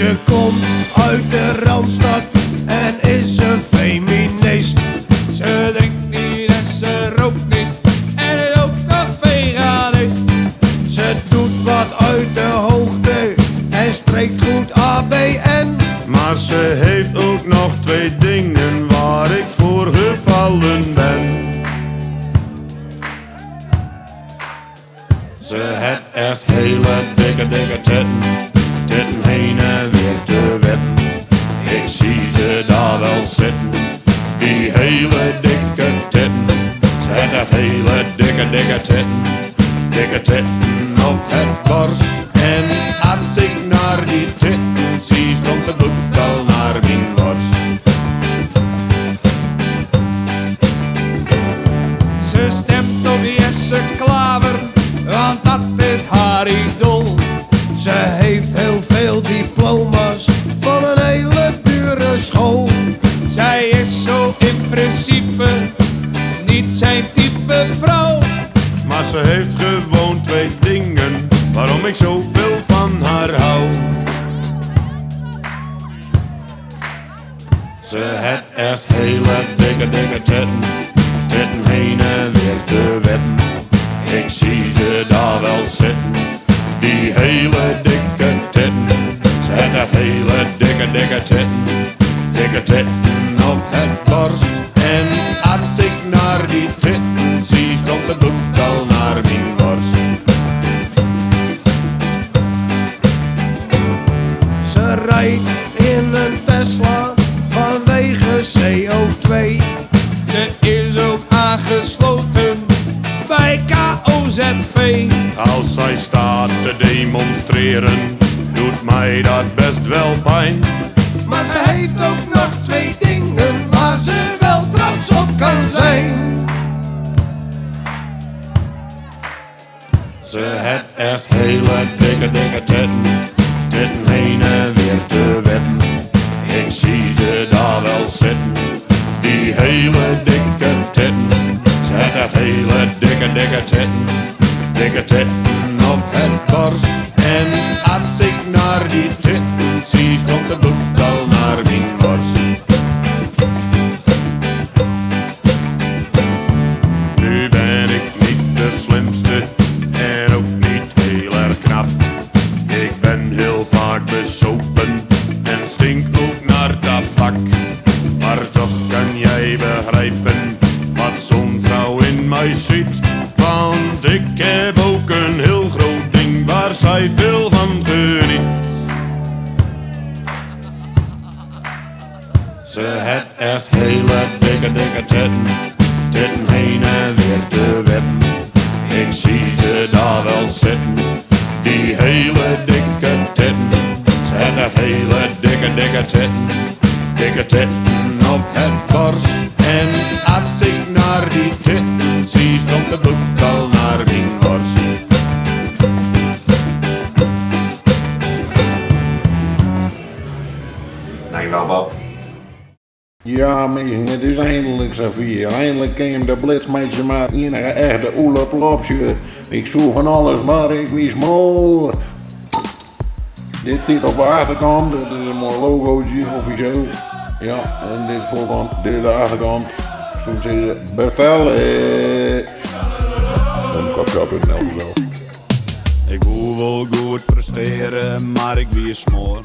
Ze komt uit de Randstad en is een feminist. Ze drinkt niet en ze rookt niet en is ook nog veganist. Ze doet wat uit de hoogte en spreekt goed ABN. Maar ze heeft ook nog 2 dingen waar ik voor gevallen ben. Ze heeft echt hele dikke titten, titten heen en weer te wetten. Ik zie ze daar wel zitten, die hele dikke titten. Ze heeft echt hele dikke titten op het borst. En als ik naar die titten zie, stroomt het bloed al naar mijn borst. Ze stemt op Jesse Klaver, want dat is haar idool. Ze heeft heel veel diploma's van een hele dure school. Zij is zo in principe niet zijn type vrouw. Maar ze heeft gewoon 2 dingen waarom ik zoveel van haar hou. Ze heeft echt hele dikke titten, titten heen en weer te wetten. Ik zie ze daar wel zitten, die hele dikke titten. Ze heeft echt hele dikke titten op het borst. En als ik naar die titten zie, stroomt het bloed al naar mijn borst. Ze rijdt in een Tesla vanwege CO2. Ze is ook aangesloten bij KOZP. Als zij staat te demonstreren, doet mij dat best wel pijn. Maar ze heeft ook nog 2 dingen waar ze wel trots op kan zijn. Ze heeft echt hele dikke titten, titten heen en weer te wetten. Ik zie ze daar wel zitten, die hele dikke titten. Ze heeft echt hele dikke titten op het borst. En als ik naar die titten zie, stroomt het bloed al naar mijn borst. Nu ben ik niet de slimste en ook niet heel erg knap. Ik ben heel vaak bezopen en stink ook naar tabak. Maar toch kan jij begrijpen wat zo'n vrouw in mij ziet. Want ik heb ook een heel groot ding waar zij veel van geniet. Ze heeft echt hele dikke titten, titten heen en weer te wetten. Ik zie ze daar wel zitten, die hele dikke titten. Ze heeft echt hele dikke titten op het borst. En als ik naar die titten zie, stroomt het bloed al naar mijn borst. Dankjewel, Bob. Ja, mensen, het is eindelijk zover. Eindelijk kan de blitsmeisje maar enige echte oerloplopsje. Ik zoek van alles, maar ik wist maar. Dit zit op de achterkant, dit is een mooi logootje, officieel. Ja, en dit voorkant, dit is de achterkant. Zo zitten Bertelle. En kapja.nl zo. Ik wil wel goed presteren, maar ik wie smoor.